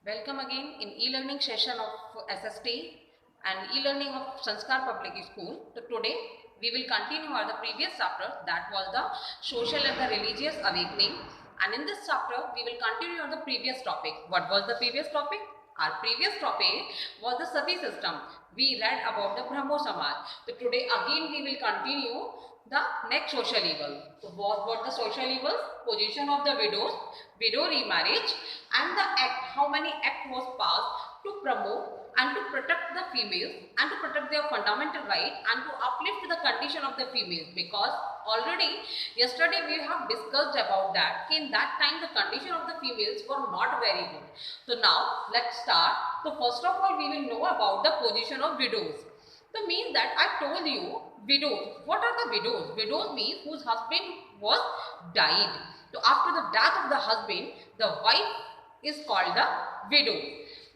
Welcome again in e-learning session of SST and e-learning of Sanskar Public School. So today we will continue our the previous chapter, that was the social and the religious awakening, and in this chapter we will continue on the previous topic. What was the previous topic? Our previous topic was the Sati system. We read about the Brahmo Samaj. So today again we will continue the next social evil. So what were the social evils? Position of the widows, widow remarriage, and the act, how many act was passed to promote and to protect the females and to protect their fundamental right and to uplift the condition of the females, because already yesterday we have discussed about that in that time the condition of the females were not very good. So now let's start. So first of all we will know about the position of widows. So means that I told you widows. What are the widows? Widows means whose husband was died. So after the death of the husband, the wife is called the widow.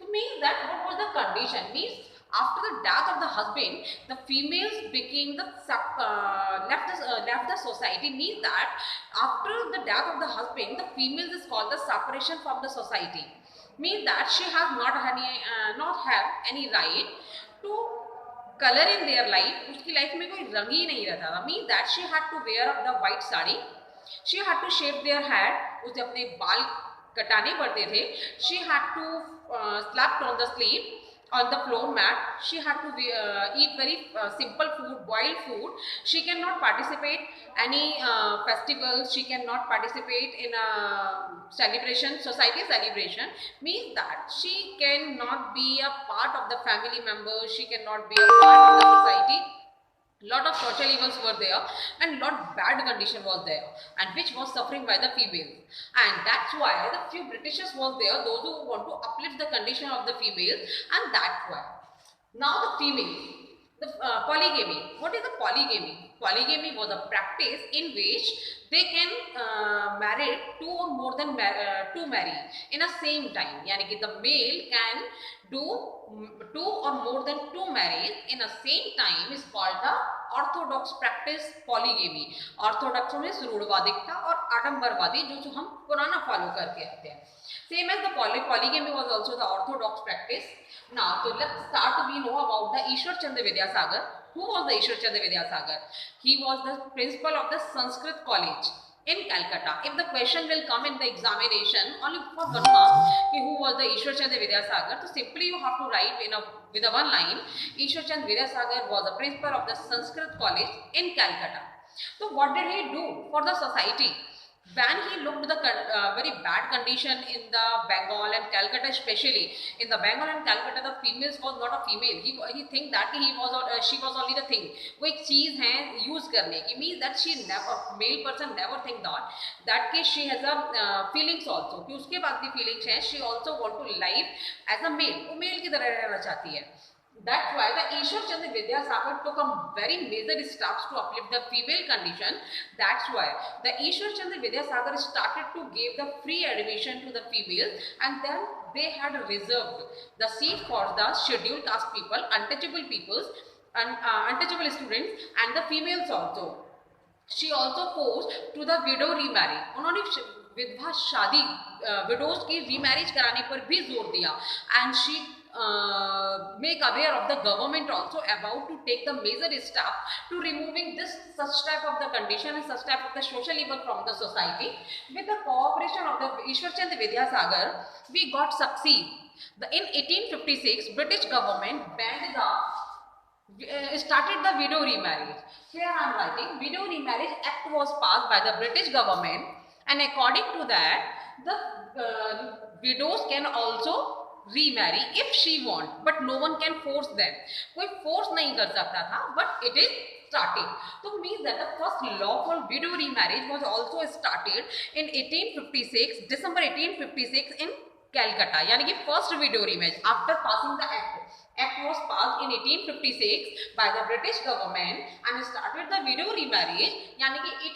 So means that what was the condition? Means after the death of the husband, the females became the left the society. Means that after the death of the husband, the females is called the separation from the society. Means that she has not have any right to colour in their life. उसकी life में कोई रंग ही नहीं रहता था. Mean that she had to wear up the white sari, she had to shave their hair, उसे अपने बाल कटाने पड़ते थे. She had to slap on the sleep on the floor mat. She had to eat very simple food, boiled food. She cannot participate any festivals. She cannot participate in a celebration, society celebration. Means that she cannot be a part of the family members. She cannot be a part of the society. Lot of social evils were there and lot bad condition was there, and which was suffering by the females, and that's why the few Britishers was there, those who want to uplift the condition of the females, and that's why now the females, the polygamy. What is the polygamy? Polygamy was a practice in which they can marry two or more than two marry in a same time. Yani ki the male can do two or more than two marriages in a same time is called the orthodox practice polygamy. Orthodox में रूढ़वादिकता और आडंबरवादी जो हम पुराना follow करके आते हैं. Same as the polygamy was also the orthodox practice. Now, so let's start. We know about the Ishwar Chandra Vidyasagar. Who was the Ishwar Chandra Vidyasagar? He was the principal of the Sanskrit College in Calcutta. If the question will come in the examination only for 1 mark, who was the Ishwar Chandra Vidyasagar, so simply you have to write with a one line, Ishwar Chandra Vidyasagar was the principal of the Sanskrit College in Calcutta. So what did he do for the society? When he looked the very bad condition in the Bengal and Calcutta, especially in the Bengal and Calcutta, the females was not a female. He think that she was only the thing. वो एक चीज है use करने की. Means that she never, male person never think that कि she has a feelings also. कि उसके बाद भी feelings है. She also want to live as a male. वो male की तरह रहना चाहती है. That's why the Ishwar Chandra Vidyasagar took a very major steps to uplift the female condition. That's why the Ishwar Chandra Vidyasagar started to give the free admission to the females, and then they had reserved the seat for the scheduled caste people, untouchable peoples, and untouchable students, and the females also. She also forced to the widow remarry. उन्होंने विधवा शादी widows की remarriage कराने पर भी जोर दिया, and she make aware of the government also about to take the major step to removing this such type of the condition and such type of the social evil from the society. With the cooperation of the Ishwar Chandra Vidyasagar, we got succeed. In 1856, British government banned started the widow remarriage. Here I am writing, Widow Remarriage Act was passed by the British government, and according to that, the widows can also remarry if she want, but no one can force them. कोई force नहीं कर सकता था, but it is started. So means that the first lawful widow remarriage was also started in 1856, December 1856 in Calcutta. यानी कि first widow remarriage after passing the act. Act was passed in 1856 by the British government and started the widow remarriage. यानी कि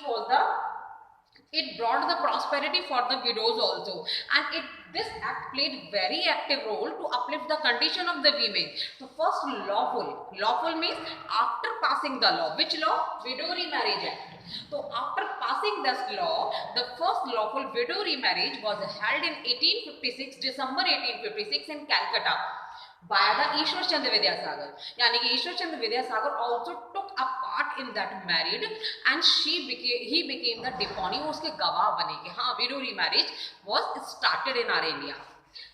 it brought the prosperity for the widows also, and this act played very active role to uplift the condition of the women. So first lawful means after passing the law. Which law? Widow Remarriage Act. So after passing passing this law, the first lawful widow remarriage was held in 1856, December 1856 in Calcutta by the Ishwar Chandra Vidyasagar. यानी कि Ishwar Chandra Vidyasagar also took a part in that marriage and he became the deponent. उसके गवाह बने कि हाँ widow remarriage was started in our India.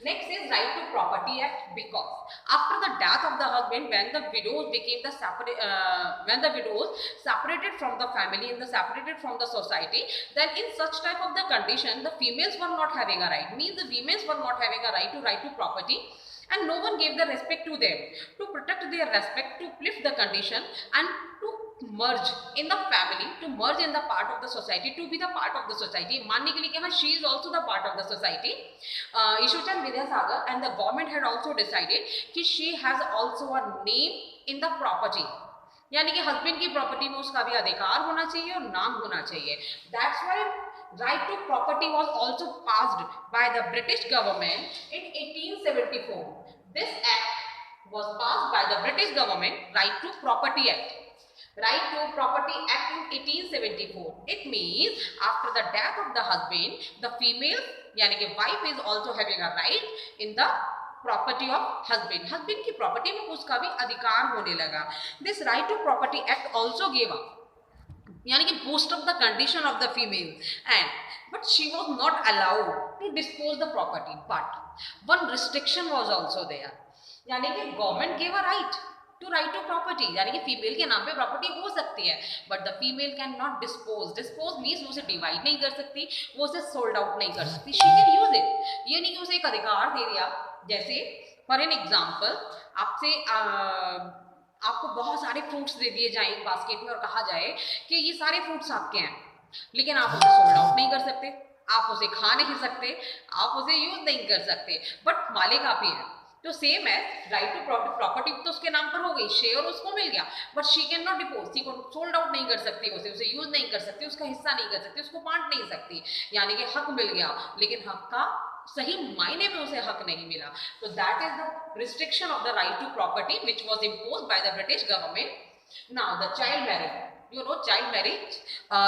Next is Right to Property Act, because after the death of the husband, when the widows separated from the family and separated from the society, then in such type of the condition, the females were not having a right. Means the women were not having a right to property, and no one gave the respect to them. To protect their respect, to uplift the condition, and to merge in the family, to merge in the part of the society, to be the part of the society. मानने के लिए कि she is also the part of the society. Ishwarchand Vidyasagar and the government had also decided कि she has also a name in the property. यानी कि husband की property में उसका भी अधिकार होना चाहिए और नाम होना चाहिए. That's why right to property was also passed by the British government in 1874. This act was passed by the British government, Right to Property Act. Right to Property Act in 1874. It means after the death of the husband, the female, यानी कि wife is also having a right in the property of husband. Husband की property में उसका भी अधिकार होने लगा. This Right to Property Act also gave up, यानी कि boost up the condition of the female, but she was not allowed to dispose the property. But one restriction was also there, यानी कि government gave a right to property, यानी कि female के नाम पे property हो सकती है, but the female can not dispose means वो उसे डिवाइड नहीं कर सकती, वो उसे सोल्ड आउट नहीं कर सकती. She can use it. ये नहीं कि उसे एक अधिकार दे दिया. जैसे फॉर एन एग्जाम्पल, आपसे आपको बहुत सारे फ्रूट्स दे दिए जाए एक बास्केट में और कहा जाए कि ये सारे फ्रूट्स आपके हैं, लेकिन आप उसे सोल्ड आउट नहीं कर सकते, आप उसे खा नहीं सकते, आप उसे यूज नहीं कर सकते, बट मालिक आप ही है. तो सेम है, राइट टू प्रॉपर्टी तो उसके नाम पर हो गई, शेयर उसको मिल गया, but she can not deposit, see को सोल्ड आउट नहीं कर सकती, उसे यूज नहीं कर सकती, उसका हिस्सा नहीं कर सकती, उसको बांट नहीं सकती. यानी कि हक मिल गया, लेकिन हक का सही मायने में उसे हक नहीं मिला. तो that is the restriction of the right to property which was impose by the British government. Now the child marriage. You know child marriage,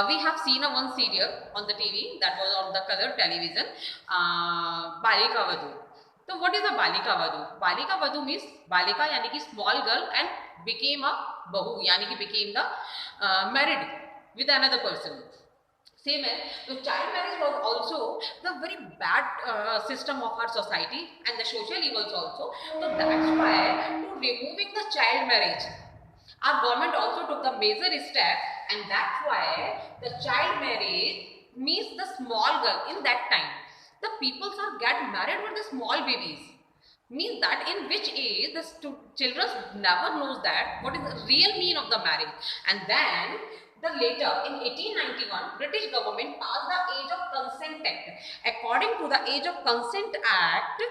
we have seen one serial on the TV that was on the color television, Balika Vadhu. So what is a Balika Vadhu? Balika Vadhu means Balika यानी कि small girl and became a bahu, यानी कि became the married with another person. Same है. So child marriage was also the very bad system of our society and the social evils also. So that's why to removing the child marriage, our government also took the major step, and that's why the child marriage means the small girl. In that time, the people are get married with the small babies. Means that in which age the children never knows that what is the real meaning of the marriage. And then the later in 1891, British government passed the Age of Consent Act. According to the Age of Consent Act,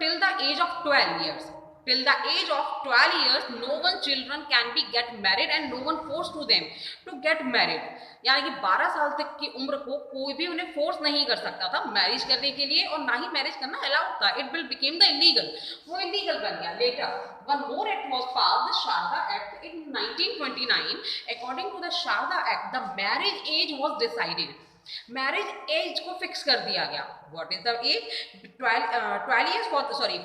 till the age of 12 years. Till the age of 12 years, no one children can be get married and no one forced to them to get married. यानी कि 12 साल तक की उम्र को कोई भी उन्हें फोर्स नहीं कर सकता था मैरिज करने के लिए, और ना ही मैरिज करना अलाउड था. It will became the illegal. वो इलीगल बन गया. Later one more act was passed, the Sharda act in 1929. According to the Sharda act, the marriage age was decided. Marriage age को फिक्स कर दिया गया. What is the age?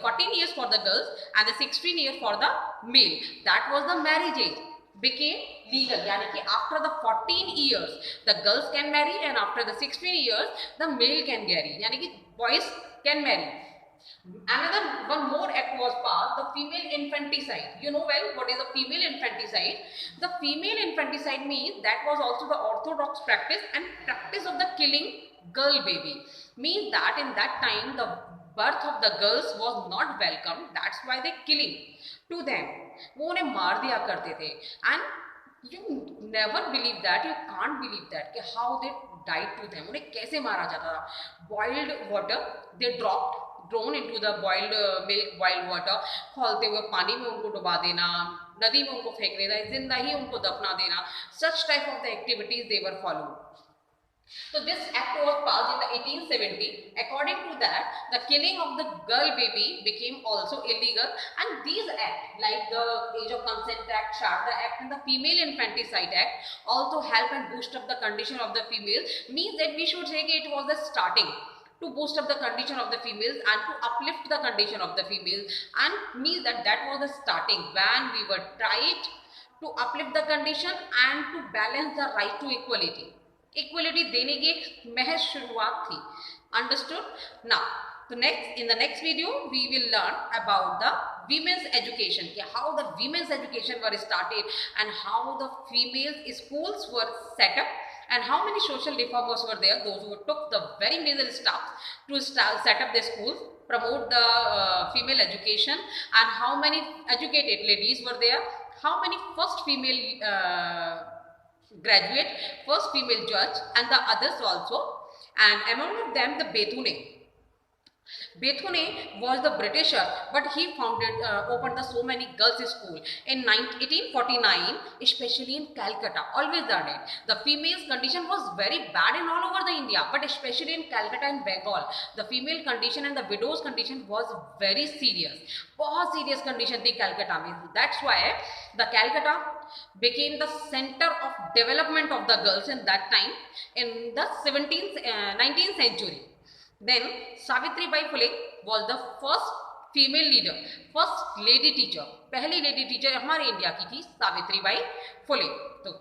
14 years for the girls and the 16 years for the male. That was the marriage age. Became legal. यानी कि after the 14 years the girls can marry, and after the 16 years the male can marry. यानी कि boys can marry. Another one more act was passed, the female infanticide. You know well what is the female infanticide? The female infanticide means that was also the orthodox practice and practice of the killing girl baby. Means that in that time the birth of the girls was not welcome. That's why they killing to them. वो उन्हें मार दिया करते थे. And you never believe that, you can't believe that कि how they died to them. उन्हें कैसे मारा जाता था? Boiled water they drawn into the boiled milk, boiled water, खौलते हुए पानी में उनको डुबा देना, नदी में उनको फेंक देना, जिंदा ही उनको दफना देना. Such type of the activities they were followed. So this act was passed in the 1870. According to that, the killing of the girl baby became also illegal, and these acts like the Age of Consent Act, Sharda Act and the Female Infanticide Act also help and boost up the condition of the females. Means that we should say it was the starting to boost up the condition of the females and to uplift the condition of the females, and means that that was the starting when we were tried to uplift the condition and to balance the right to equality. Equality देने की एक महज शुरुआत थी. Understood. Now तो next in the next video we will learn about the women's education, how the women's education were started and how the female schools were set up and how many social reformers were there, those who took the very major steps to set up the schools, promote the female education, and how many educated ladies were there, how many first female graduate, first female judge and the others also, and among them the Bethune. Bethune was the Britisher, but he opened so many girls' school in 1849, especially in Calcutta. Always done it. The females' condition was very bad in all over the India, but especially in Calcutta and Bengal, the female condition and the widows' condition was very serious. बहुत serious condition थी Calcutta में. That's why the Calcutta became the center of development of the girls in that time in the 19th century. Then Savitribai Phule was the first female leader, first lady teacher. पहली lady teacher हमारे India की थी Savitribai Phule. तो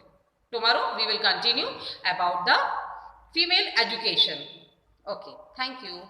tomorrow we will continue about the female education. Okay, thank you.